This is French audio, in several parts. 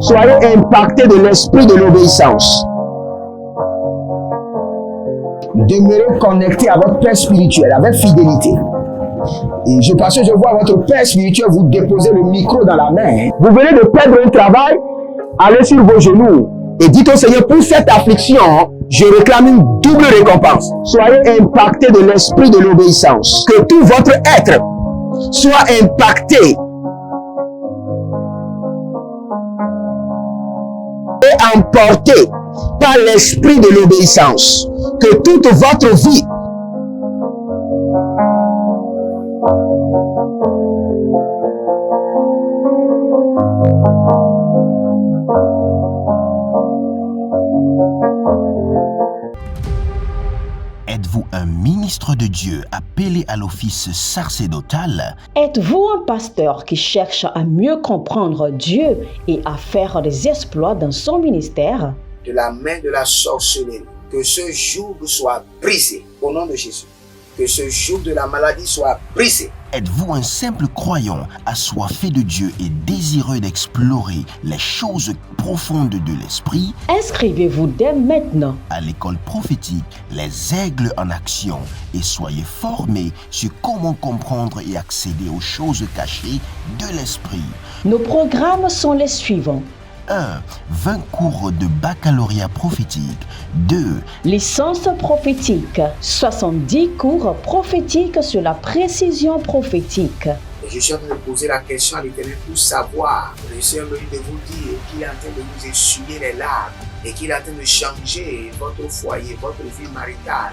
Soyez impactés de l'esprit de l'obéissance. Demeurez connectés à votre Père spirituel avec fidélité. Et parce que je vois votre Père spirituel vous déposer le micro dans la main. Vous venez de perdre un travail, allez sur vos genoux et dites au Seigneur, pour cette affliction, je réclame une double récompense. Soyez impactés de l'esprit de l'obéissance. Que tout votre être soit impacté et emporté par l'esprit de l'obéissance. Que toute votre vie Êtes-vous un ministre de Dieu appelé à l'office sacerdotal? Êtes-vous un pasteur qui cherche à mieux comprendre Dieu et à faire des exploits dans son ministère? De la main de la sorcellerie, que ce joug soit brisé au nom de Jésus. Que ce joug de la maladie soit brisé. Êtes-vous un simple croyant assoiffé de Dieu et désireux d'explorer les choses profondes de l'esprit? Inscrivez-vous dès maintenant À l'école prophétique Les Aigles en Action et soyez formés sur comment comprendre et accéder aux choses cachées de l'esprit. Nos programmes sont les suivants. 1. 20 cours de baccalauréat prophétique. 2. Licence prophétique. 70 cours prophétiques sur la précision prophétique. Et je suis en train de poser la question à l'Éternel pour savoir. Le Seigneur me dit de vous dire qu'il est en train de vous essuyer les larmes et qu'il est en train de changer votre foyer, votre vie maritale.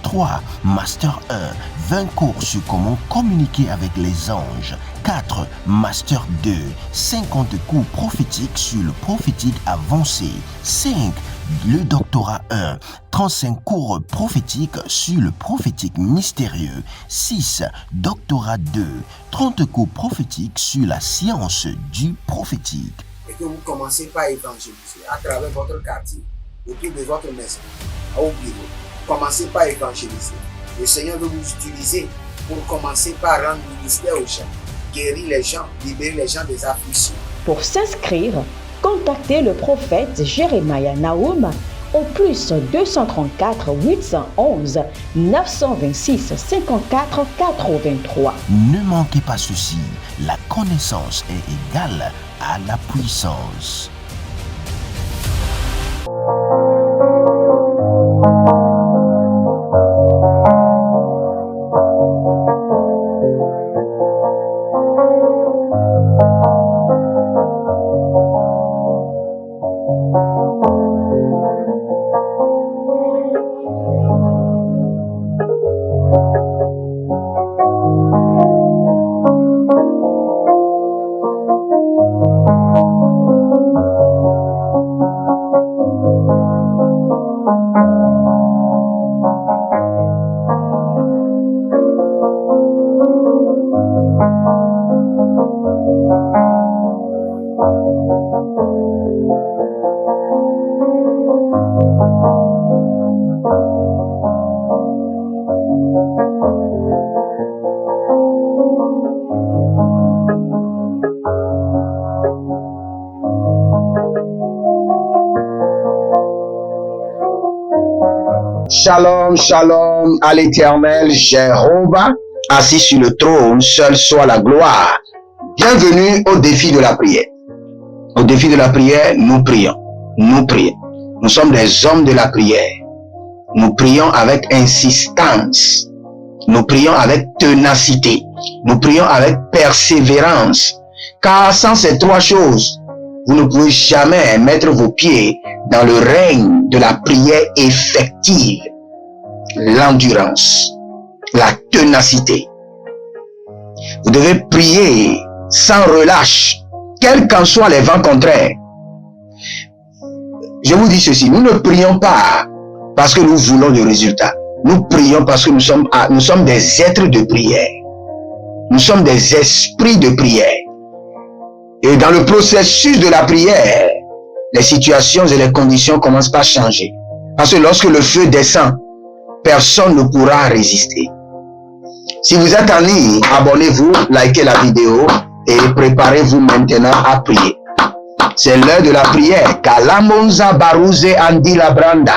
3. Master 1. 20 cours sur comment communiquer avec les anges. 4. Master 2. 50 cours prophétiques sur le prophétique avancé. 5. Le doctorat 1. 35 cours prophétiques sur le prophétique mystérieux. 6. Doctorat 2. 30 cours prophétiques sur la science du prophétique. Et que vous commencez par évangéliser à travers votre quartier, autour de votre maison, au bureau. Commencez par évangéliser. Le Seigneur veut vous utiliser pour commencer par rendre ministère aux gens, guérir les gens, libérer les gens des afflictions. Pour s'inscrire, contactez le prophète Jérémia Nahum au plus 234 811 926 54 83. Ne manquez pas ceci, la connaissance est égale à la puissance. Shalom, shalom à l'Éternel Jéhovah, assis sur le trône, seul soit la gloire. Bienvenue au défi de la prière. Au défi de la prière, nous prions. Nous prions. Nous sommes des hommes de la prière. Nous prions avec insistance. Nous prions avec ténacité. Nous prions avec persévérance. Car sans ces trois choses, vous ne pouvez jamais mettre vos pieds dans le règne de la prière effective. L'endurance, la ténacité. Vous devez prier sans relâche, quels qu'en soient les vents contraires. Je vous dis ceci, nous ne prions pas parce que nous voulons des résultats. Nous prions parce que nous sommes des êtres de prière. Nous sommes des esprits de prière. Et dans le processus de la prière, les situations et les conditions commencent par changer. Parce que lorsque le feu descend, personne ne pourra résister. Si vous êtes en ligne, abonnez-vous, likez la vidéo et préparez-vous maintenant à prier. C'est l'heure de la prière. Kalamonza baruze andi la branda.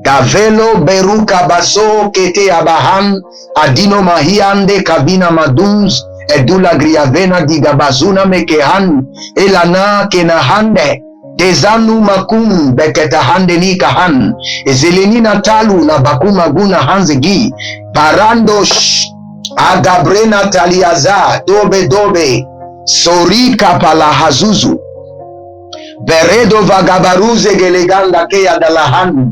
Davelo beruka baso kete abahan adino mahiande kabina maduz edula griavena digabazuna mekehan elana kenahande dezanu makum beketahande nikahan ezelenina talu na bakuma guna hanzegi barandosh agabrena taliaza dobe sorika pala hazuzu beredo vagabaruze geleganda keya dalahan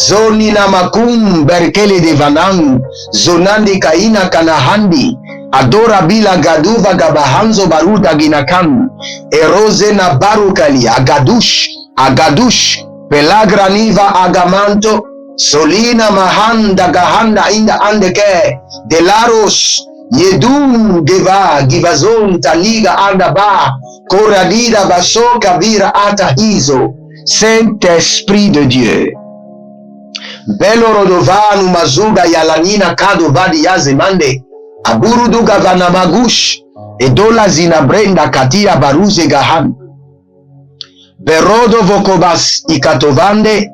zoni na makum berkele de vanang zonandi kaina kanahandi adora bila gaduva gabahanzo baruda ginakan eroze na barukali agadush pelagraniva agamanto solina mahanda gahanda inda andeke delaros yedum geva givazon taliga anda ba koradida baso kabira ata hizo. Saint-Esprit de Dieu, Belorodovanu mazuga yalanina kado vadi yazemande aburudu gavana magush edola zinabrenda katia baruze gahan berodo vokobas ikatovande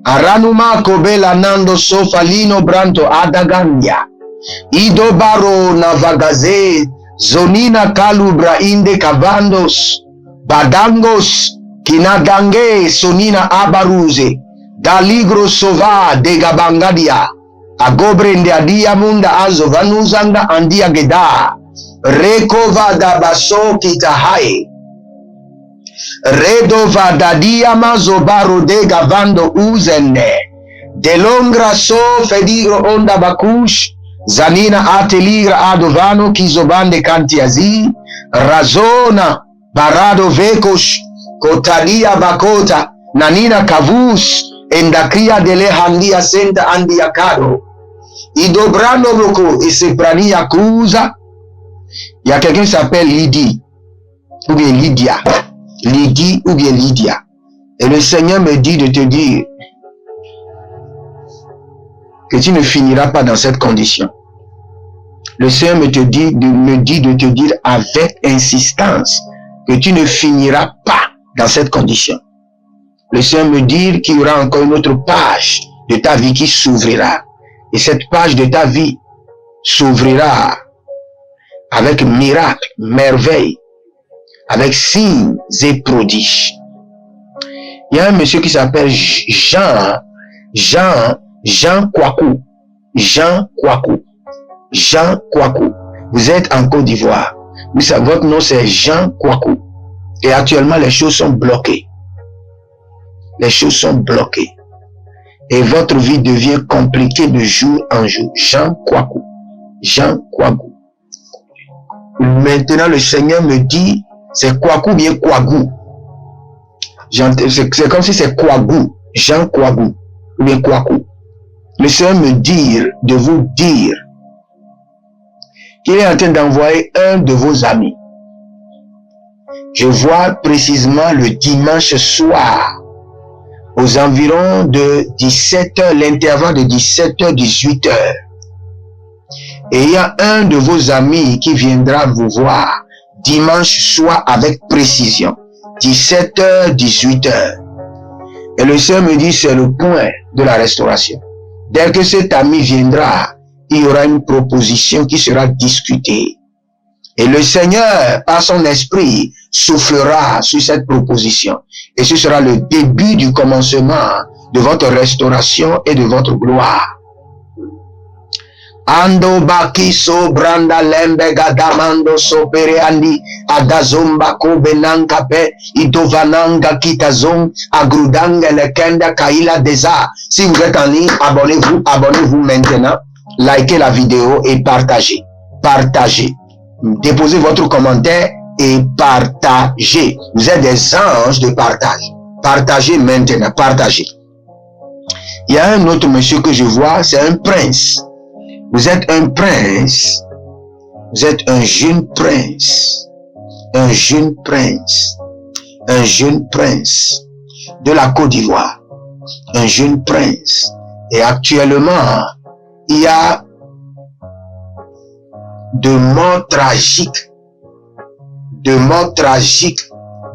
aranuma kobela nando sofalino branto adaganya ido baro navagaze zonina kalubra inde kavandos badangos kinagange sonina abaruze daligro sova de gabangadia agobrende adia munda azo vanuzanga andia geda rekova da baso kitahai redova dadia mazo baro de gavando uzende delongra so fedigro onda bakush zanina ateligra adovano kizobande kantiazi razona barado vekosh kotadia bakota nanina kavus endakria dele handia senta andia kado idobrano boko et se prania kuza. Il y a quelqu'un qui s'appelle Lydie ou bien Lydia, Lydie ou bien Lydia, et le Seigneur me dit de te dire que tu ne finiras pas dans cette condition. Le Seigneur me dit de te dire avec insistance que tu ne finiras pas dans cette condition. Le Seigneur me dit qu'il y aura encore une autre page de ta vie qui s'ouvrira. Et cette page de ta vie s'ouvrira avec miracles, merveilles, avec signes et prodiges. Il y a un monsieur qui s'appelle Jean Kwaku. Jean Kwaku. Vous êtes en Côte d'Ivoire. Votre nom c'est Jean Kwaku. Et actuellement les choses sont bloquées. Les choses sont bloquées. Et votre vie devient compliquée de jour en jour. Jean Kwaku. Maintenant, le Seigneur me dit, c'est Kwaku bien Kwagu. C'est comme si c'est Kwagu. Jean Kwagu. Ou bien Kwaku. Le Seigneur me dit de vous dire qu'il est en train d'envoyer un de vos amis. Je vois précisément le dimanche soir, aux environs de 17h, l'intervalle de 17h, 18h. Et il y a un de vos amis qui viendra vous voir dimanche soir avec précision. 17h, 18h. Et le Seigneur me dit, c'est le point de la restauration. Dès que cet ami viendra, il y aura une proposition qui sera discutée. Et le Seigneur, par son esprit, soufflera sur cette proposition. Et ce sera le début du commencement de votre restauration et de votre gloire. Ando bakiso branda lembe gadamando sopere andi agazomba kobenanka pe idovananga kitazon agrudanga lekenda kaila deza. Si vous êtes en ligne, abonnez-vous maintenant, likez la vidéo et partagez. Déposez votre commentaire et partagez. Vous êtes des anges de partage. Partagez maintenant, partagez. Il y a un autre monsieur que je vois, c'est un prince. Vous êtes un prince. Vous êtes un jeune prince. Un jeune prince. Un jeune prince de la Côte d'Ivoire. Un jeune prince. Et actuellement, il y a de morts tragiques de mort tragique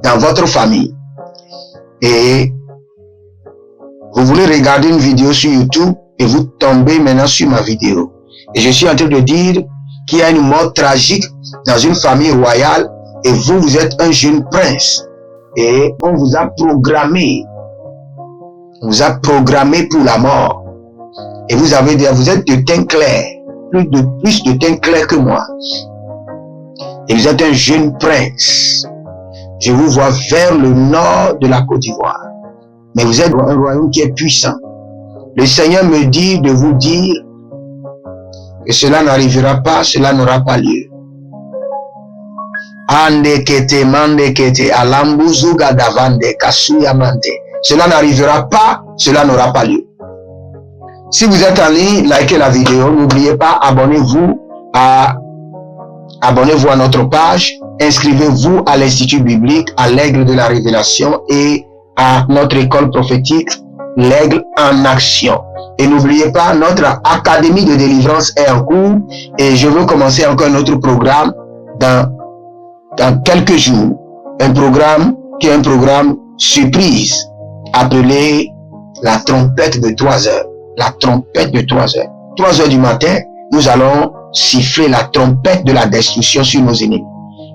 dans votre famille et vous voulez regarder une vidéo sur YouTube et vous tombez maintenant sur ma vidéo. Et je suis en train de dire qu'il y a une mort tragique dans une famille royale et vous, vous êtes un jeune prince. Et on vous a programmé. On vous a programmé pour la mort. Et vous êtes de teint clair. Plus de teint clair que moi. Et vous êtes un jeune prince. Je vous vois vers le nord de la Côte d'Ivoire. Mais vous êtes un royaume qui est puissant. Le Seigneur me dit de vous dire que cela n'arrivera pas, cela n'aura pas lieu. Cela n'arrivera pas, cela n'aura pas lieu. Si vous êtes en ligne, likez la vidéo. N'oubliez pas, abonnez-vous à notre page. Inscrivez-vous à l'Institut biblique, à l'Aigle de la Révélation et à notre école prophétique, l'Aigle en action. Et n'oubliez pas, notre académie de délivrance est en cours et je veux commencer encore un autre programme dans quelques jours. Un programme qui est un programme surprise appelé la trompette de 3 heures. La trompette de 3 heures. 3 heures du matin, nous allons siffler la trompette de la destruction sur nos ennemis.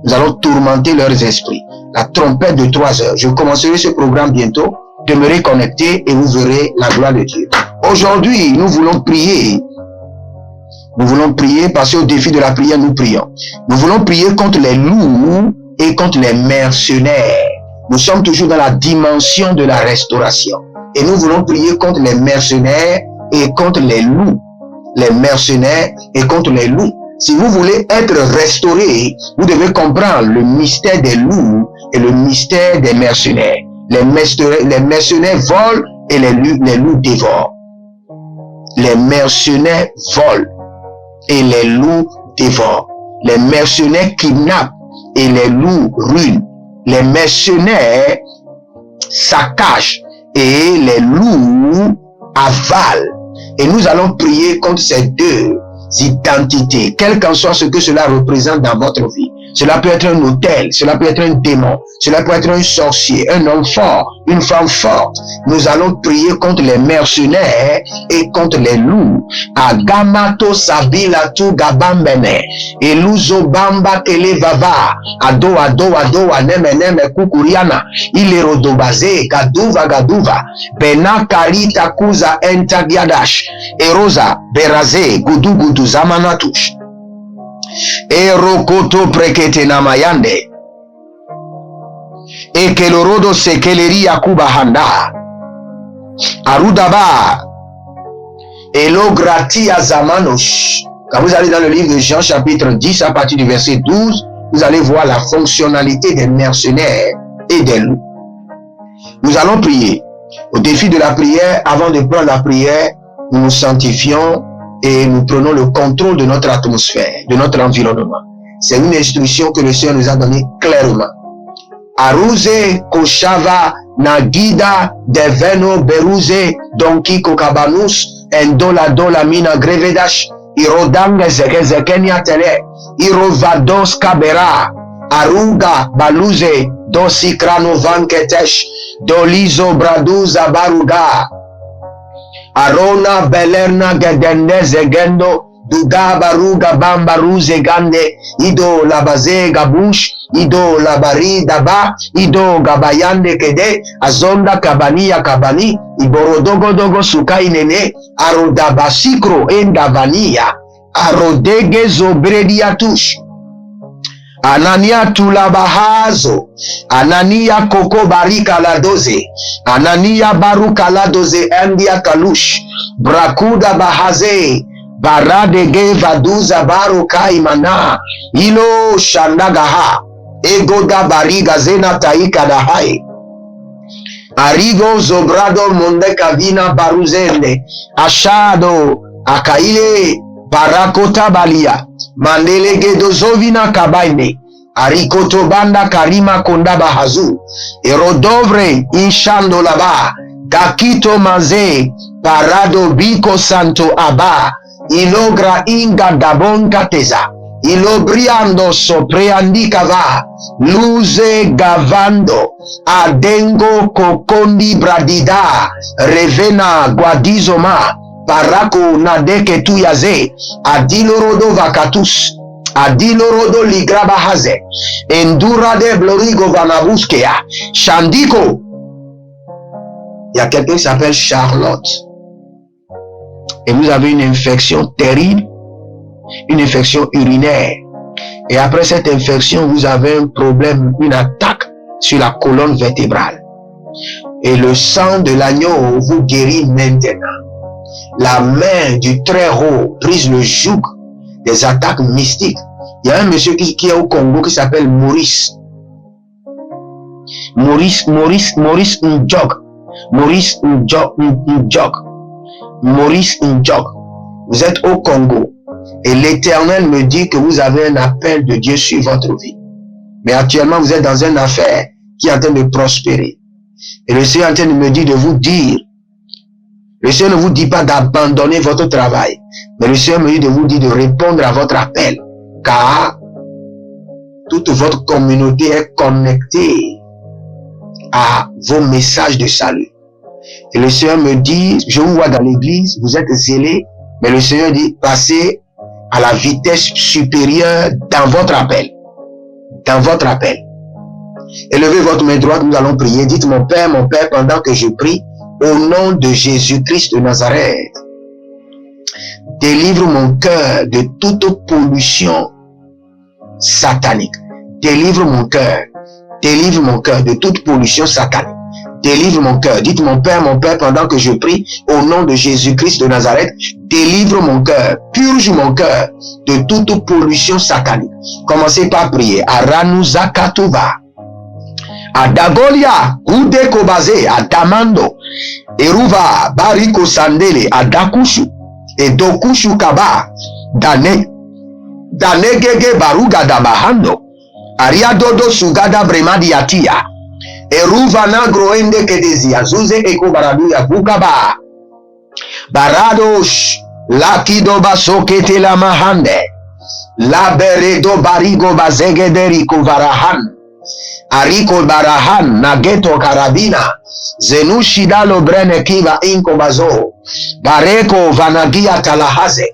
Nous allons tourmenter leurs esprits. La trompette de 3 heures. Je commencerai ce programme bientôt. Demeurez connectés et vous verrez la gloire de Dieu. Aujourd'hui, nous voulons prier. Nous voulons prier parce qu'au défi de la prière, nous prions. Nous voulons prier contre les loups et contre les mercenaires. Nous sommes toujours dans la dimension de la restauration. Et nous voulons prier contre les mercenaires et contre les loups. Les mercenaires et contre les loups. Si vous voulez être restauré, vous devez comprendre le mystère des loups et le mystère des mercenaires. Les mercenaires volent et les loups dévorent. Les mercenaires volent et les loups dévorent. Les mercenaires kidnappent et les loups ruinent. Les mercenaires saccagent et les loups avalent. Et nous allons prier contre ces deux identités, quel qu'en soit ce que cela représente dans votre vie. Cela peut être un hôtel, cela peut être un démon, cela peut être un sorcier, un homme fort, une femme forte. Nous allons prier contre les mercenaires et contre les loups. Agamato sabila tu gabambene, eluzo bamba kele vava, ado neme kukuriana, ilerodobaze, gaduva, bena karita kuza entagiadash, erosa, beraze, gudu zamanatush. Erokoto prekete namayande ekelorodo sekeleria kubahanda arudaba elogratia zamanos. Quand vous allez dans le livre de Jean chapitre 10 à partir du verset 12, vous allez voir la fonctionnalité des mercenaires et des loups. Nous allons prier. Au défi de la prière, avant de prendre la prière, nous nous sanctifions et nous prenons le contrôle de notre atmosphère, de notre environnement. C'est une instruction que le Seigneur nous a donnée clairement. Aruze koshava nagida deveno beruze donki kokabanus dola mina grevedash irodange zekenia tele irovados kabera aruga baluze dosi kranovanketesh dolizo braduza baruga Arona belerna gedende zegendo duga baruga bamba ruze gande ido labaze gabush ido labari daba ido gabayande kede azonda kabani iborodogo sukai nene arodabasikro endavania arodege zobrediatush Anania tulabahazo, Anania koko barika la doze, Anania baruka la doze endia kalush, Brakuda bahaze, Baradege vaduza baruka imana, Ilo shandagaha, Egoda bariga zena taika dahai, Arigo zobrado monde kavina baruzende, Ashado, Akaile, Barakota balia, Mandelege dozovina kabaine, Arikoto banda karima kondaba hazu, Erodovre inshando laba, Gakito maze, Parado biko santo aba, Ilogra inga dabon kateza, ilobriando sopreandi kava, luze gavando, adengo kokondi bradida, revena guadizoma, parako nadeke tuyaze, adilorodo vakatus, adilorodo ligraba haze, endura de blorigo vanabuskea, Chandiko. Il y a quelqu'un qui s'appelle Charlotte. Et vous avez une infection terrible, une infection urinaire. Et après cette infection, vous avez un problème, une attaque sur la colonne vertébrale. Et le sang de l'agneau vous guérit maintenant. La main du Très-Haut brise le joug des attaques mystiques. Il y a un monsieur qui est au Congo qui s'appelle Maurice. Maurice Ndjok. Maurice Ndjok. Vous êtes au Congo. Et l'Éternel me dit que vous avez un appel de Dieu sur votre vie. Mais actuellement, vous êtes dans une affaire qui est en train de prospérer. Et le Seigneur est en train de me dire de vous dire, le Seigneur ne vous dit pas d'abandonner votre travail, mais le Seigneur me dit de vous dire de répondre à votre appel, car toute votre communauté est connectée à vos messages de salut. Et le Seigneur me dit, je vous vois dans l'église, vous êtes zélés, mais le Seigneur dit, passez à la vitesse supérieure dans votre appel. Dans votre appel. Élevez votre main droite, nous allons prier. Dites, mon Père, pendant que je prie, au nom de Jésus-Christ de Nazareth, délivre mon cœur de toute pollution satanique. Délivre mon cœur de toute pollution satanique. Délivre mon cœur. Dites, mon Père, pendant que je prie, au nom de Jésus-Christ de Nazareth, délivre mon cœur, purge mon cœur de toute pollution satanique. Commencez par prier. Aranuzakatuva, Adagolia, Udekobaze, Adamando, Eruva, Bariko Sandele, Adakushu, Edokushu Kaba, Danegege Baruga Dabahando, Ariadodo Sugada Bremadiatia, Eruva Nagroende Kedezia, Zuze Eko Baraduya Bukaba, Baradosh, Lakidoba Sokete la Mahande, Laberedo Barigo Bazegederiko Varahan, Ariko Barahan, Nageto Karabina, Zenushidalo Brene Kiva Inkobazo, Bareko Vanagia Talahaze,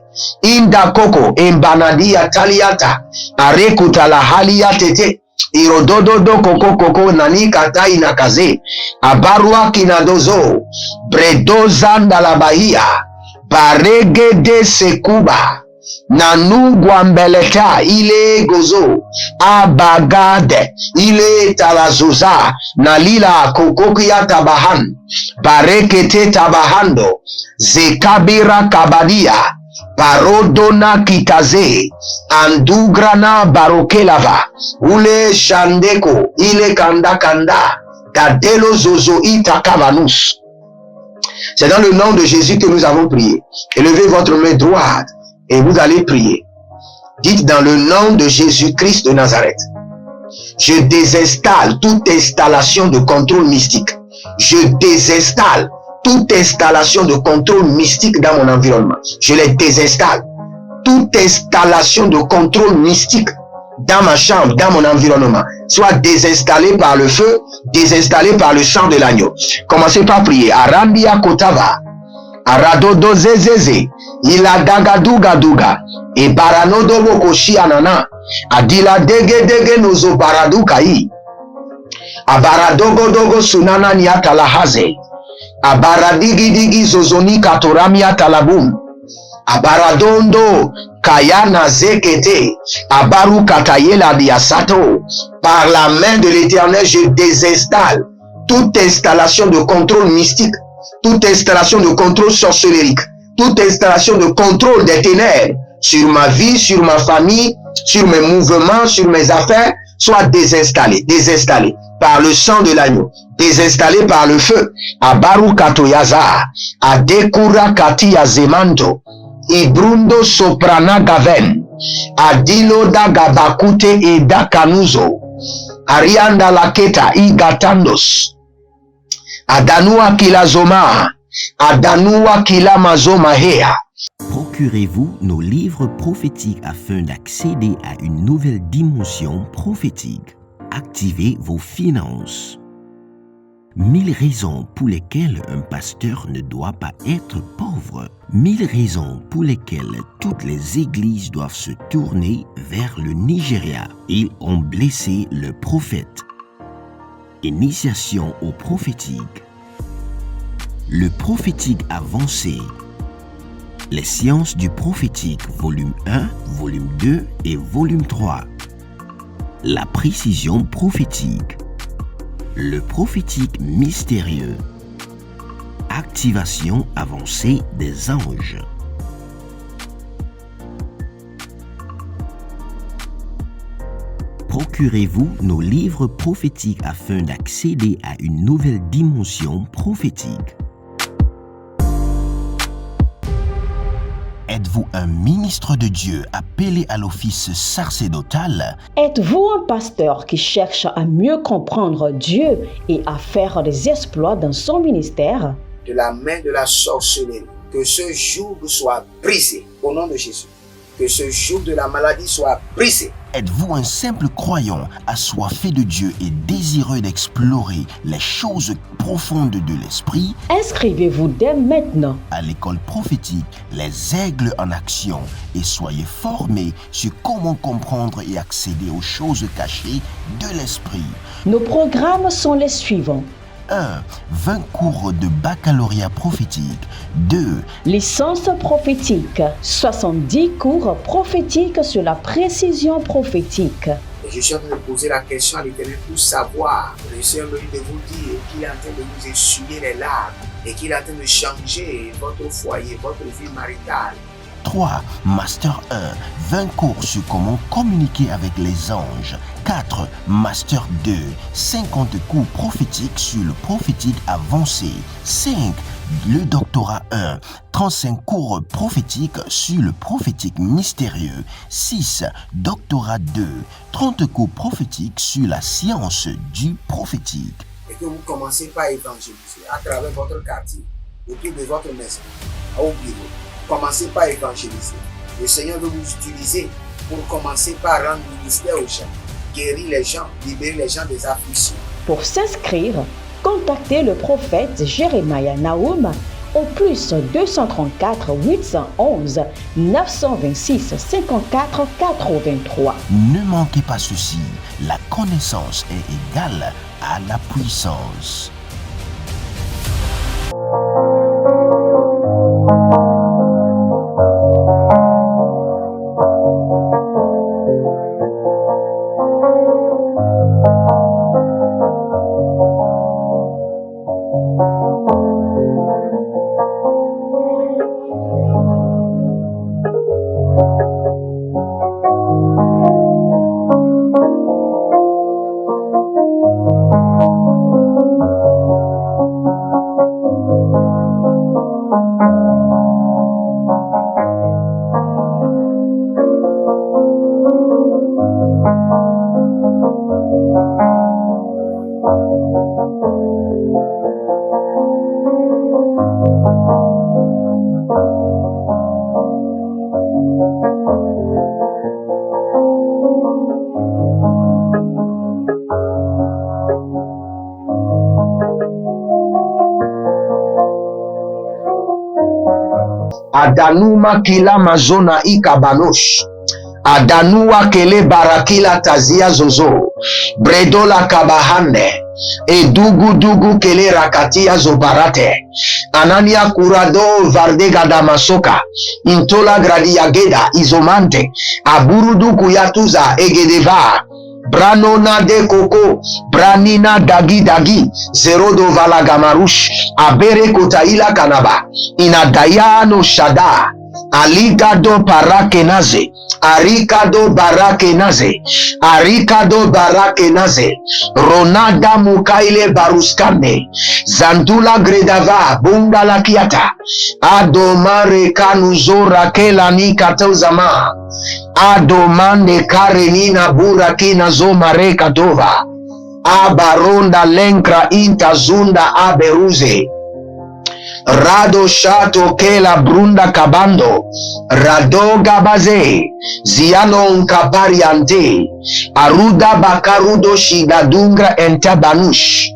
Inda Koko, Imbanadia Taliata, Areku Talahalia Tete, Irododo Koko Nani Katai Nakaze, Abarua Kinadozo, Bredozanda la Bahia, Barege de Sekuba, Nanu Guambeleta, ile Gozo, Abagade, ile Talazuza, Nalila Kokokia Tabahan, Barekete Tabahando, Zekabira Kabadia, Barodona Kitaze, Andugrana Barokelava, Ule Shandeko, ile Kanda, Kadelo Zozo Itakavanus. C'est dans le nom de Jésus que nous avons prié. Élevez votre main droite et vous allez prier. Dites dans le nom de Jésus-Christ de Nazareth. Je désinstalle toute installation de contrôle mystique. Je désinstalle toute installation de contrôle mystique dans mon environnement. Je les désinstalle. Toute installation de contrôle mystique dans ma chambre, dans mon environnement, soit désinstallée par le feu, désinstallée par le sang de l'agneau. Commencez par prier. Arandia Kotava, Aradodo Zezeze, Iladagadougaduga, et Baranodo Bokoshi Anana, Adila Dege Nozo Baradukai, Abaradogo Sunana Niatalahaze, Abaradigidigi Zozoni Katoramia Talabum, Abaradondo Kayana Zekete, Abaru Katayela Diasato. Par la main de l'Éternel, je désinstalle toute installation de contrôle mystique, toute installation de contrôle sorcellérique, toute installation de contrôle des ténèbres sur ma vie, sur ma famille, sur mes mouvements, sur mes affaires, soit désinstallée par le sang de l'agneau, désinstallée par le feu. Abaru Katoyaza, Adekura Katia Zemanto, Ibrundo Soprana Gaven, Adilo da Gabakute e da Kanuzo, Arianda Laketa Igatandos, Adanua Kilazoma, Adanua Kilamazoma Hea, Procurez-vous nos livres prophétiques afin d'accéder à une nouvelle dimension prophétique. Activez vos finances. 1000 raisons pour lesquelles un pasteur ne doit pas être pauvre. 1000 raisons pour lesquelles toutes les églises doivent se tourner vers le Nigeria. Ils ont blessé le prophète. Initiation au prophétique. Le prophétique avancé. Les sciences du prophétique, volume 1, volume 2 et volume 3. La précision prophétique. Le prophétique mystérieux. Activation avancée des anges. Procurez-vous nos livres prophétiques afin d'accéder à une nouvelle dimension prophétique. Êtes-vous un ministre de Dieu appelé à l'office sacerdotal? Êtes-vous un pasteur qui cherche à mieux comprendre Dieu et à faire des exploits dans son ministère? De la main de la sorcellerie, que ce joug soit brisé au nom de Jésus. Que ce joug de la maladie soit brisé. Êtes-vous un simple croyant assoiffé de Dieu et désireux d'explorer les choses profondes de l'esprit? Inscrivez-vous dès maintenant À l'école prophétique, les aigles en action, et soyez formés sur comment comprendre et accéder aux choses cachées de l'esprit. Nos programmes sont les suivants. 1. 20 cours de baccalauréat prophétique. 2. Licence prophétique. 70 cours prophétiques sur la précision prophétique. Et je suis en train de poser la question à l'Éternel pour savoir. Le Seigneur me dit de vous dire qu'il est en train de vous essuyer les larmes et qu'il est en train de changer votre foyer, votre vie maritale. 3. Master 1. 20 cours sur comment communiquer avec les anges. 4. Master 2. 50 cours prophétiques sur le prophétique avancé. 5. Le doctorat 1. 35 cours prophétiques sur le prophétique mystérieux. 6. Doctorat 2. 30 cours prophétiques sur la science du prophétique. Et que vous commencez par évangéliser à travers votre quartier, autour de votre maison, au bureau. Commencez par évangéliser. Le Seigneur veut vous utiliser pour commencer par rendre ministère aux gens, guérir les gens, libérer les gens des afflictions. Pour s'inscrire, contactez le prophète Jérémia Naoum au plus 234 811 926 54 83. Ne manquez pas ceci, la connaissance est égale à la puissance. Adanuma kila mazona ikabanosh. Adanua kele barakila tazia zozo. Bredola kabahande. Edugu dugu kele rakatia zobarate. Anania kurado vardega damasoka. Intola gradiageda izomante. Aburudu kuyatuza egedeva. Branona de koko, branina dagi dagi, zerodo valagamarush, abere kotaila kanaba, inadayano shada, aligado parakenaze, arikado barakenaze, arikado barakenaze, ronada mukaile baruskane, zandula gredava, bungala kiata, adomare kanuzora kelani katozama, adomande karenina burakina zomare kadova, abaronda lenkra intazunda aberuze, Rado shato ke la brunda kabando. Rado gabaze. Ziano nkapariante. Aruda bakarudo shigadungra entabanush.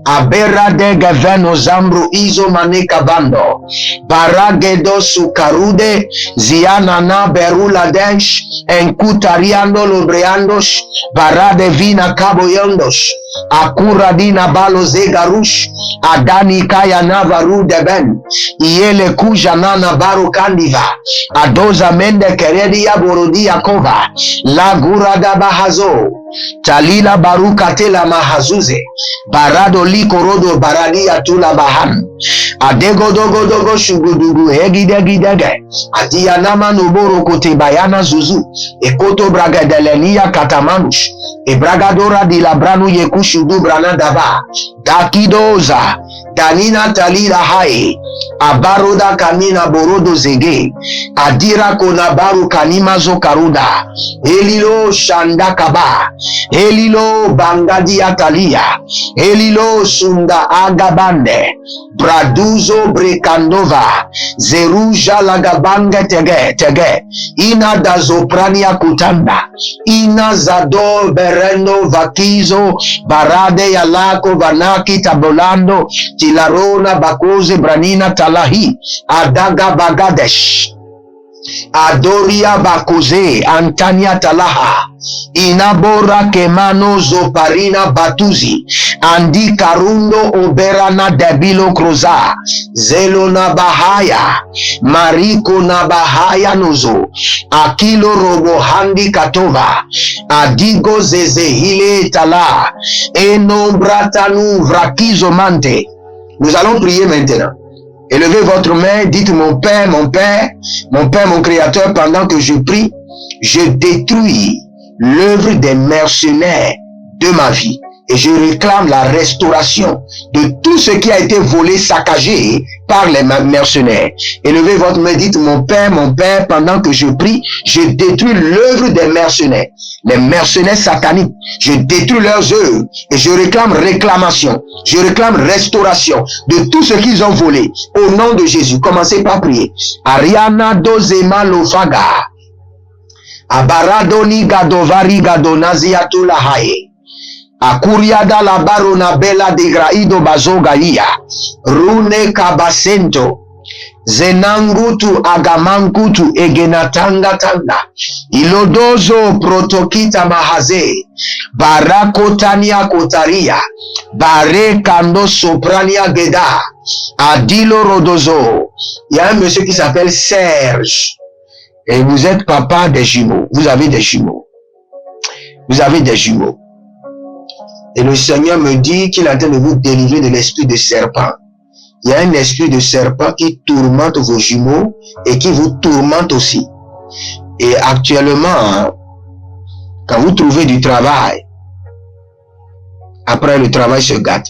Abera de gaveno zambru izo maneka bando. Baragedo sukarude. Ziana na berula densh. Enkutariando lobreandos. Barade vina kaboyondos. Akura dina balo zegarush. Adani kaya navaru deben. Iele kuja nana baru kandiva. Adoza mende keredi ya borodi yakova. La gurada bahazo. Talila baruka tela mahazuze. Barado likorodo baradi atula bahan. Adego dogo dogo shugudugu hegidegidege. Adia nama noboro kote bayana zuzu. Ekoto bragadelenia katamanush. Ebragadora di labranu yekushudu branadava. Dakidoza. Danina talila hai. Abaroda kamina borodo zege. Adira konabaru kanimazo karuda. Elilo shandakaba. Elilo bangadi atalia. Elilo sunda agabande. Braduzo brekandova. Zeruja lagabanga tege. Ina dazoprania kutanda. Ina zado berendo vakizo. Barade yalako vanaki tabolando. Tilarona bakoze branina talahi. Adaga bagadesh. Adoria bakoze Antania talaha. Inabora kemano zoparina batuzi. Andi karundo oberana debilo kroza. Zelo na bahaya. Mariko na bahaya nozo. Akilo robo handi katova. Adigo zezehile tala. Enombratanu vrakizo mante. Nous allons prier maintenant. Élevez votre main, dites mon Père, mon Père, mon Père, mon Créateur, pendant que je prie, je détruis l'œuvre des mercenaires de ma vie et je réclame la restauration de tout ce qui a été volé, saccagé par les mercenaires. Élevez votre main, dites mon Père, pendant que je prie, je détruis l'œuvre des mercenaires. Les mercenaires sataniques, je détruis leurs œuvres et je réclame réclamation, je réclame restauration de tout ce qu'ils ont volé. Au nom de Jésus, commencez par prier. Ariana dozema lofaga. Abaradoni gadovari gadonaziatula hae. Akuriada la barona bela de graido bazogaia. Rune kabasento. Zenangutu agamangutu egenatanga tanga. Ilodozo protokita mahaze. Barakotania kotaria. Bare kando soprania geda. Adilo rodozo. Il y a un monsieur qui s'appelle Serge. Et vous êtes papa des jumeaux. Vous avez des jumeaux. Vous avez des jumeaux. Et le Seigneur me dit qu'il est en train de vous délivrer de l'esprit de serpent. Il y a un esprit de serpent qui tourmente vos jumeaux et qui vous tourmente aussi. Et actuellement, quand vous trouvez du travail, après le travail se gâte.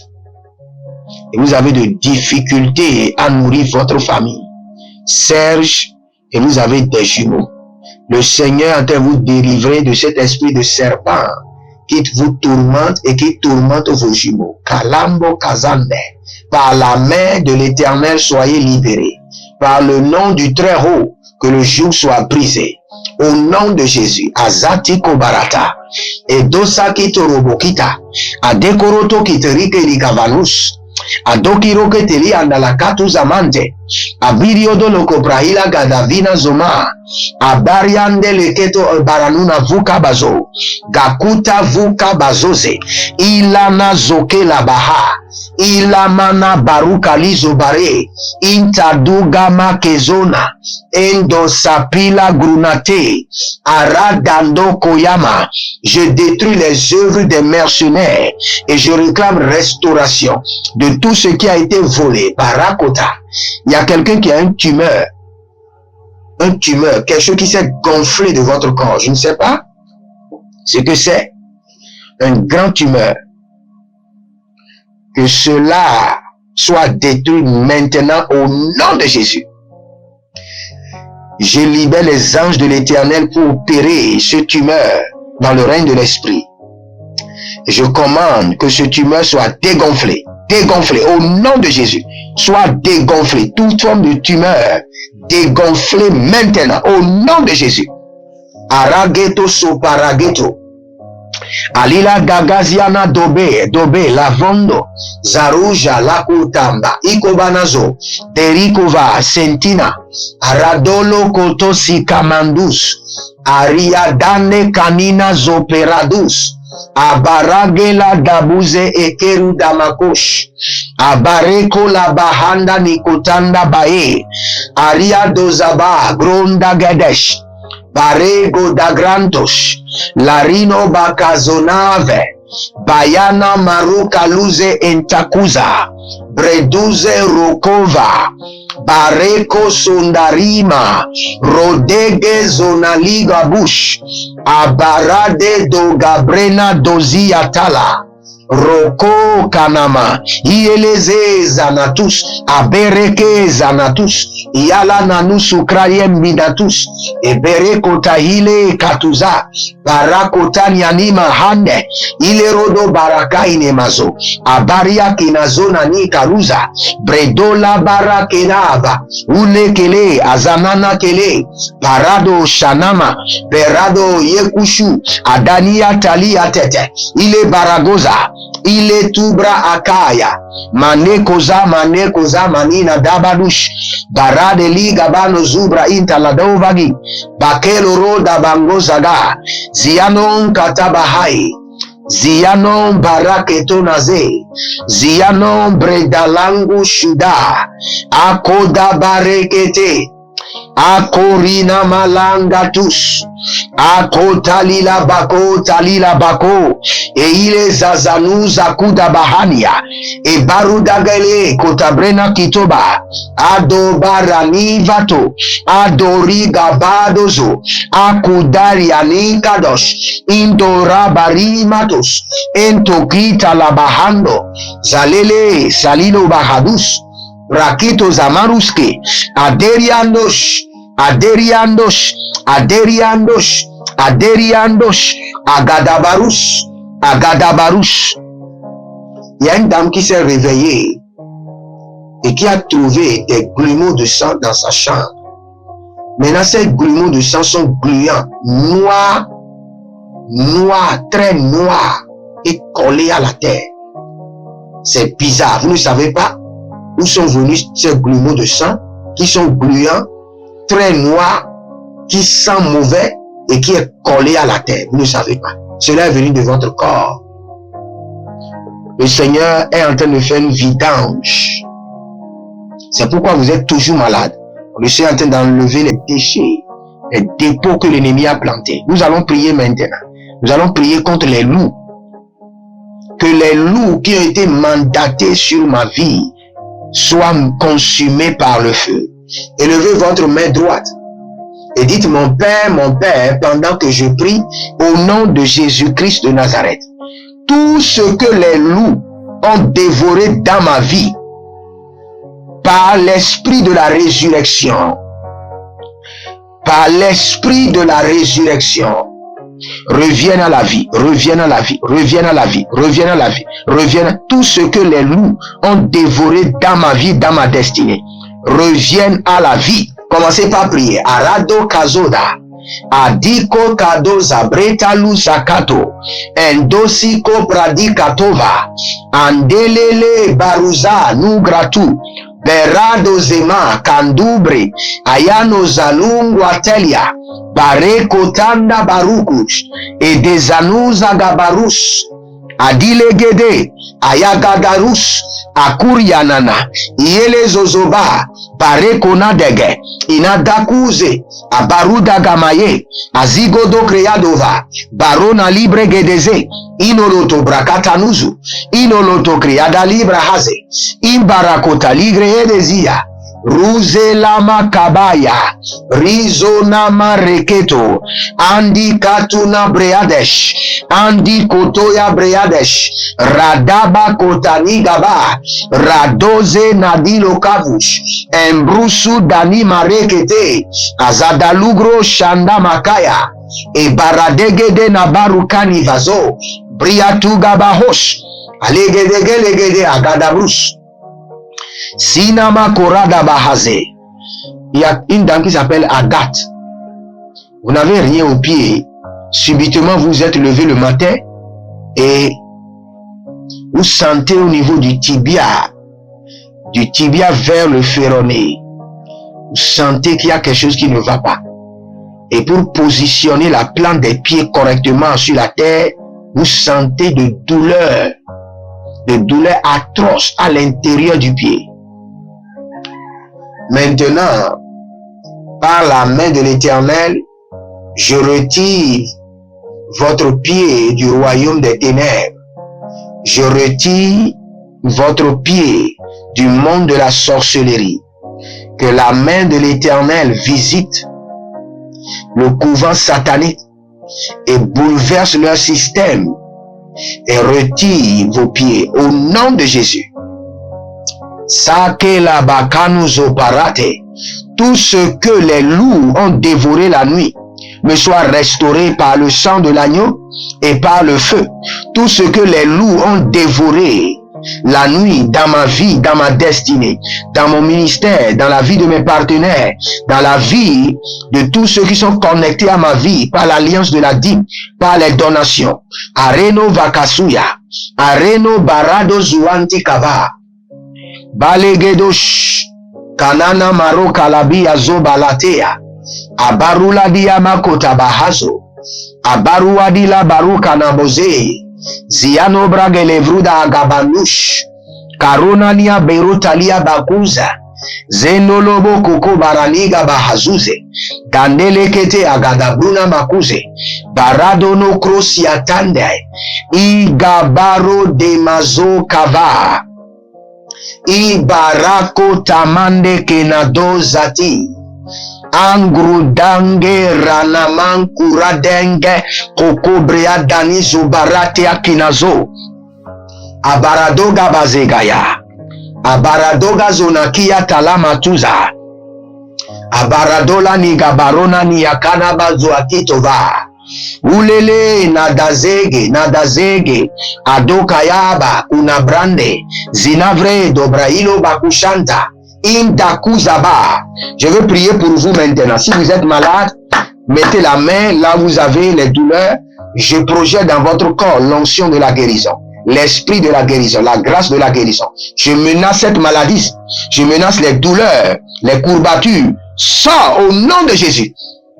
Et vous avez de difficultés à nourrir votre famille. Serge, et vous avez des jumeaux. Le Seigneur est en train de vous délivrer de cet esprit de serpent qui vous tourmente et qui tourmente vos jumeaux. Kalambo Kazande. Par la main de l'Éternel, soyez libérés. Par le nom du Très-Haut, que le joug soit brisé. Au nom de Jésus, Azati Kobarata. Et Dosaki Torobokita. Adekoroto Kiterike Likavanus. Adokiroke Teli Andalakatu Zamante. Abiriodo Lokobrahila Gadavina Zoma. Abariande Leketo Baranuna Vuka Bazo. Gakuta Vuka Bazoze. Ilana Zoke Labaha. Ilamana Baruka Lizobare. Intadugama Kezona. Endosapila Grunate. Aradando Koyama. Je détruis les œuvres des mercenaires et je réclame restauration de tout ce qui a été volé. Barakota. Il y a quelqu'un qui a une tumeur. Un tumeur, quelque chose qui s'est gonflé de votre corps. Je ne sais pas ce que c'est. Un grand tumeur. Que cela soit détruit maintenant au nom de Jésus. Je libère les anges de l'Éternel pour opérer ce tumeur dans le règne de l'Esprit. Je commande que ce tumeur soit dégonflé dégonflé. Au nom de Jésus, sois dégonflé. Toute forme de tumeur, dégonflé maintenant. Au nom de Jésus. Arageto soparageto. Alila gagaziana dobe lavando zaruja lakutamba ikobanazo derikova sentina aradolo kotosi kamandus ariadane kanina zoperadus abarage la dabuze ekeru damakosh abareko la bahanda nikotanda bae ariadozaba gronda gadesh Barego da Grantos, Larino Bakazonave, Bayana Maruka Luze Entakuza, Breduze Rokova, Bareko Sundarima, Rodege Zonaliga Bush, Abarade do Gabrena Doziatala, Roko Kanama, Ieleze Zanatus, Abereke Zanatus, Iala Nanus Ukrayem Minatus, Ebereko Tahile Katuza, Barakotani Anima Hande, Ilerodo Baraka Inemazo, Abaria Kinazona Ni Karuza, Bredola Barakenava, Ulekele, Azanana Kele, Parado Shanama, Berado Yekushu, Adania Talia Tete, Ile Baragoza, Ile Tubra Akaya, Manekoza Manina Dabadush, Barade Liga Bano Zubra Intaladovagi, Bakelo Roda Bangozaga, Zianon Katabahai, Zianon Baraketonaze, Zianon Bredalangu Shuda, Akoda Barekete, Akorina Malangatus, Ako talila bako, e ile zazanuza kuda bahania, e barudagale kotabrena kitoba, adobarani vato, adoriga badozo, akudari anikados, indorabari matos, entokita la bahando, zalele salilo bahadus, rakito zamaruske, aderiandos, Agadabarus. Il y a une dame qui s'est réveillée et qui a trouvé des grumeaux de sang dans sa chambre. Maintenant, ces grumeaux de sang sont gluants, noirs, très noirs et collés à la terre. C'est bizarre. Vous ne savez pas où sont venus ces grumeaux de sang qui sont gluants, très noirs, qui sent mauvais et qui est collé à la terre. Vous ne savez pas. Cela est venu de votre corps. Le Seigneur est en train de faire une vidange. C'est pourquoi vous êtes toujours malade. Le Seigneur est en train d'enlever les déchets, les dépôts que l'ennemi a plantés. Nous allons prier maintenant. Nous allons prier contre les loups. Que les loups qui ont été mandatés sur ma vie soient consumés par le feu. Élevez votre main droite. Et dites, mon Père, pendant que je prie, au nom de Jésus-Christ de Nazareth, tout ce que les loups ont dévoré dans ma vie, par l'esprit de la résurrection, reviennent à la vie, tout ce que les loups ont dévoré dans ma vie, dans ma destinée, reviennent à la vie. Commencez par prier. Arado kazoda, adiko kadoza breta lusakato, endosiko pradikatova, andelele baruza nugratu, berado zema kandubre, ayano zalungu atelia, bareko tanda barukush, edezanuza gabarus, adilegede, ayagadarus, akurianana, iele zozoba, bareko nadege, inadakuze, abaruda gamaye, azigodo kreadova, barona libre gedeze, inoloto brakatanuzu, inoloto kreada libra haze, imbarakota ligre edezia, ruze lama kabaya, rizo nama reketo, andi katuna breadesh, andi kotoya breadesh, radaba kotani gaba, radoze nadilo kavush, embrusu dani marekete, azadalugro shanda makaya, e baradegede nabarukani vazo, briatu gabahosh, Alégédégé agadabrous. Sinama korada bahazé. Il y a une dame qui s'appelle Agathe. Vous n'avez rien au pied. Subitement, vous êtes levé le matin et vous sentez au niveau du tibia vers le féroné. Vous sentez qu'il y a quelque chose qui ne va pas. Et pour positionner la plante des pieds correctement sur la terre, vous sentez de douleurs atroces à l'intérieur du pied. Maintenant, par la main de l'Éternel, je retire votre pied du royaume des ténèbres. Je retire votre pied du monde de la sorcellerie. Que la main de l'Éternel visite le couvent satanique et bouleverse leur système et retire vos pieds au nom de Jésus. Sakela bakanuzo parate. Tout ce que les loups ont dévoré la nuit me soit restauré par le sang de l'agneau et par le feu. Tout ce que les loups ont dévoré la nuit dans ma vie, dans ma destinée, dans mon ministère, dans la vie de mes partenaires, dans la vie de tous ceux qui sont connectés à ma vie par l'alliance de la dîme, par les donations. Areno vakasuya, areno barado zuanti kava, balegedosh, kanana maro kalabi azo balatea, abarula diama kotabahazo, abaruadila baruka naboze. Ziano bragelevruda agabanush, Karunania berutalia bakuza, Zenolobo koko baraniga bahazuze, Gandelekete agadabruna makuze, Baradono krosiatande, Igabaro de mazo kava, Ibarako tamande kenado zati. Angrudange ranaman kuradenge kokobrea dani zubarate akinazo abaradoga bazegaya abaradoga zonakia talamatuza abaradola ni gabarona ni yakana bazo akitova ulele nadazege adokayaba unabrande zinavre dobrailo bakushanta Indakuzaba. Je veux prier pour vous maintenant. Si vous êtes malade, mettez la main là où vous avez les douleurs. Je projette dans votre corps l'onction de la guérison, l'esprit de la guérison, la grâce de la guérison. Je menace cette maladie. Je menace les douleurs, les courbatures. Sors au nom de Jésus.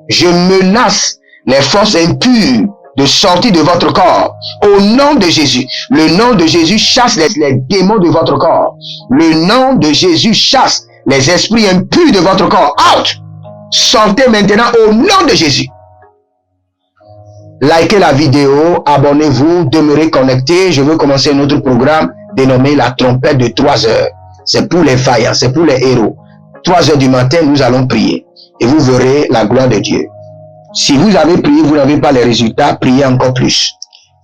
Je menace les forces impures de sortir de votre corps. Au nom de Jésus. Le nom de Jésus chasse les démons de votre corps. Le nom de Jésus chasse les esprits impurs de votre corps. Out! Sortez maintenant au nom de Jésus. Likez la vidéo, abonnez-vous, demeurez connectés. Je veux commencer notre programme dénommé la trompette de 3 heures. C'est pour les vaillants, c'est pour les héros. 3 heures du matin, nous allons prier. Et vous verrez la gloire de Dieu. Si vous avez prié, vous n'avez pas les résultats, priez encore plus.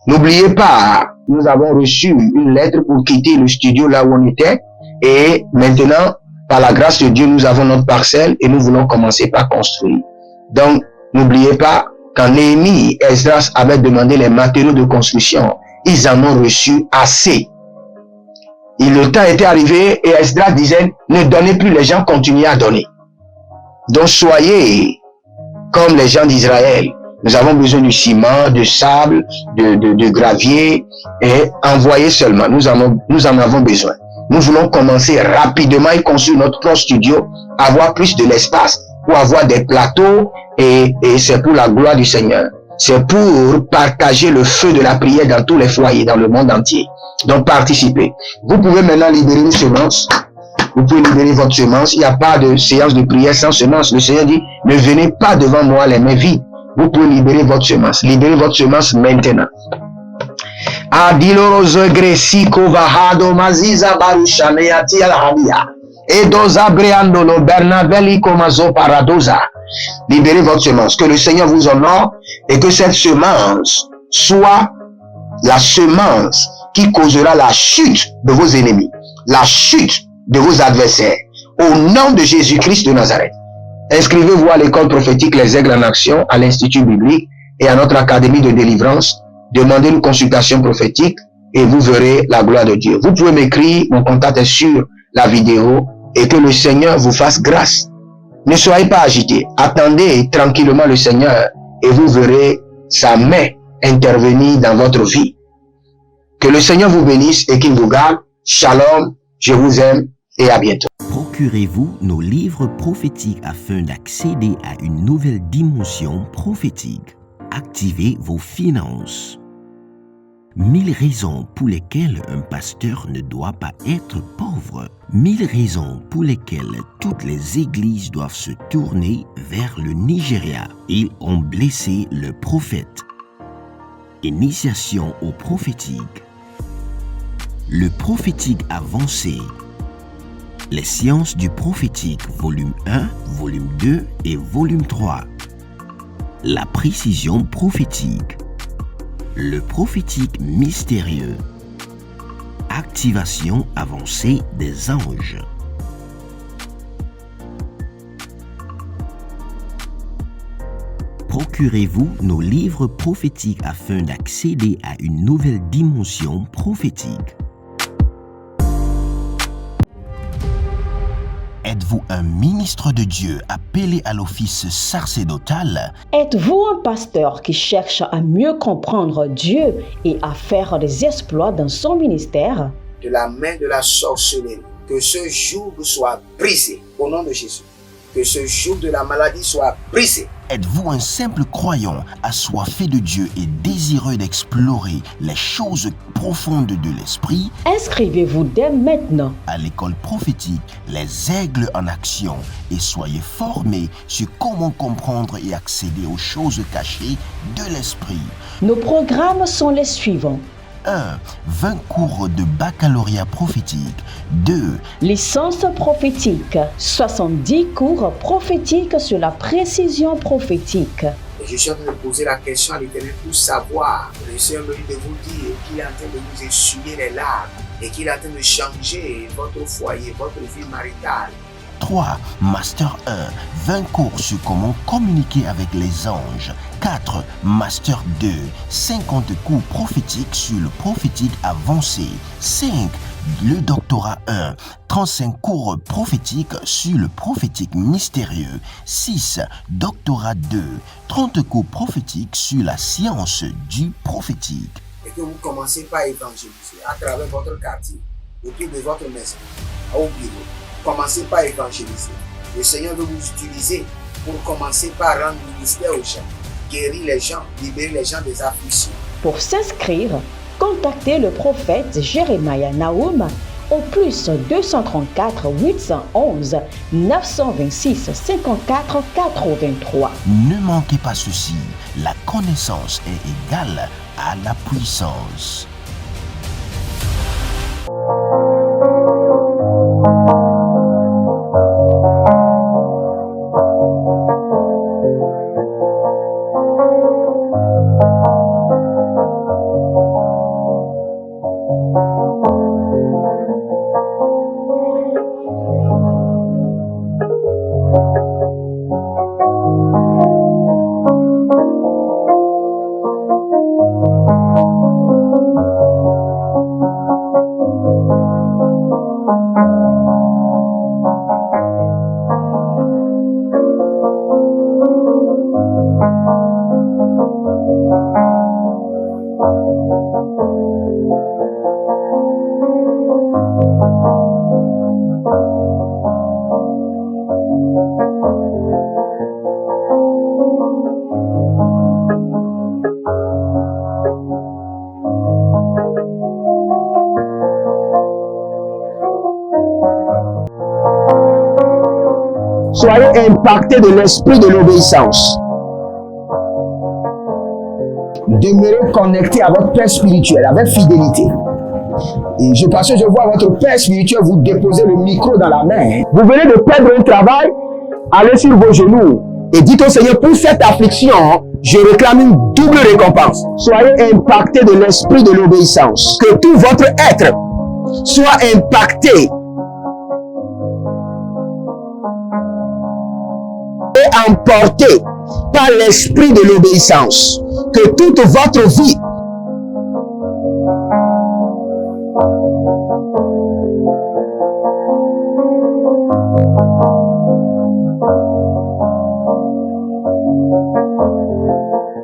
N'oubliez pas, nous avons reçu une lettre pour quitter le studio là où on était. Et maintenant, par la grâce de Dieu, nous avons notre parcelle et nous voulons commencer par construire. Donc, n'oubliez pas, quand Néhémie et Esdras avaient demandé les matériaux de construction, ils en ont reçu assez. Et le temps était arrivé et Esdras disait, ne donnez plus, les gens continuent à donner. Donc, soyez comme les gens d'Israël. Nous avons besoin du ciment, de sable, de gravier et envoyez seulement. Nous en avons besoin. Nous voulons commencer rapidement et construire notre propre studio, avoir plus de l'espace pour avoir des plateaux et c'est pour la gloire du Seigneur. C'est pour partager le feu de la prière dans tous les foyers, dans le monde entier. Donc participez. Vous pouvez maintenant libérer une semence. Vous pouvez libérer votre semence. Il n'y a pas de séance de prière sans semence. Le Seigneur dit, ne venez pas devant moi les mains vides. Vous pouvez libérer votre semence. Libérez votre semence maintenant. Adilorozo gresiko vahado maziza barushaneati alhadia. Edoza breandolo bernaveli komazo paradoza. Libérez votre semence. Que le Seigneur vous honore et que cette semence soit la semence qui causera la chute de vos ennemis. La chute de vos adversaires. Au nom de Jésus-Christ de Nazareth. Inscrivez-vous à l'école prophétique Les Aigles en Action, à l'Institut biblique et à notre académie de délivrance. Demandez une consultation prophétique et vous verrez la gloire de Dieu. Vous pouvez m'écrire, mon contact est sur la vidéo, et que le Seigneur vous fasse grâce. Ne soyez pas agités. Attendez tranquillement le Seigneur et vous verrez sa main intervenir dans votre vie. Que le Seigneur vous bénisse et qu'il vous garde. Shalom, je vous aime et à bientôt. Procurez-vous nos livres prophétiques afin d'accéder à une nouvelle dimension prophétique. Activez vos finances. 1000 raisons pour lesquelles un pasteur ne doit pas être pauvre. 1000 raisons pour lesquelles toutes les églises doivent se tourner vers le Nigeria. Ils ont blessé le prophète. Initiation au prophétique. Le prophétique avancé. Les sciences du prophétique, volume 1, volume 2 et volume 3. La précision prophétique. Le prophétique mystérieux. Activation avancée des anges. Procurez-vous nos livres prophétiques afin d'accéder à une nouvelle dimension prophétique. Êtes-vous un ministre de Dieu appelé à l'office sacerdotal? Êtes-vous un pasteur qui cherche à mieux comprendre Dieu et à faire des exploits dans son ministère? De la main de la sorcellerie, que ce joug soit brisé au nom de Jésus. Que ce joug de la maladie soit brisé. Êtes-vous un simple croyant assoiffé de Dieu et désireux d'explorer les choses profondes de l'esprit? Inscrivez-vous dès maintenant À l'école prophétique Les Aigles en Action et soyez formés sur comment comprendre et accéder aux choses cachées de l'esprit. Nos programmes sont les suivants. 1. 20 cours de baccalauréat prophétique. 2. Licence prophétique. 70 cours prophétiques sur la précision prophétique. Et je suis en train de poser la question à l'Éternel pour savoir. Le Seigneur me dit de vous dire qu'il est en train de vous essuyer les larmes et qu'il est en train de changer votre foyer, votre vie maritale. 3. Master 1. 20 cours sur comment communiquer avec les anges. 4. Master 2. 50 cours prophétiques sur le prophétique avancé. 5. Le doctorat 1. 35 cours prophétiques sur le prophétique mystérieux. 6. Doctorat 2. 30 cours prophétiques sur la science du prophétique. Et que vous commencez par évangéliser à travers votre quartier, autour de votre maison, au bureau. Commencez par évangéliser. Le Seigneur veut vous utiliser pour commencer par rendre ministère aux gens, guérir les gens, libérer les gens des afflictions. Pour s'inscrire, contactez le prophète Jérémie Naoum au plus 234 811 926 54 83. Ne manquez pas ceci, la connaissance est égale à la puissance. Soyez impactés de l'esprit de l'obéissance. Demeurez connectés à votre Père spirituel avec fidélité. Et parce que je vois votre Père spirituel vous déposer le micro dans la main. Vous venez de perdre un travail, allez sur vos genoux et dites au Seigneur, pour cette affliction, je réclame une double récompense. Soyez impactés de l'esprit de l'obéissance. Que tout votre être soit impacté et emporté par l'esprit de l'obéissance. Que toute votre vie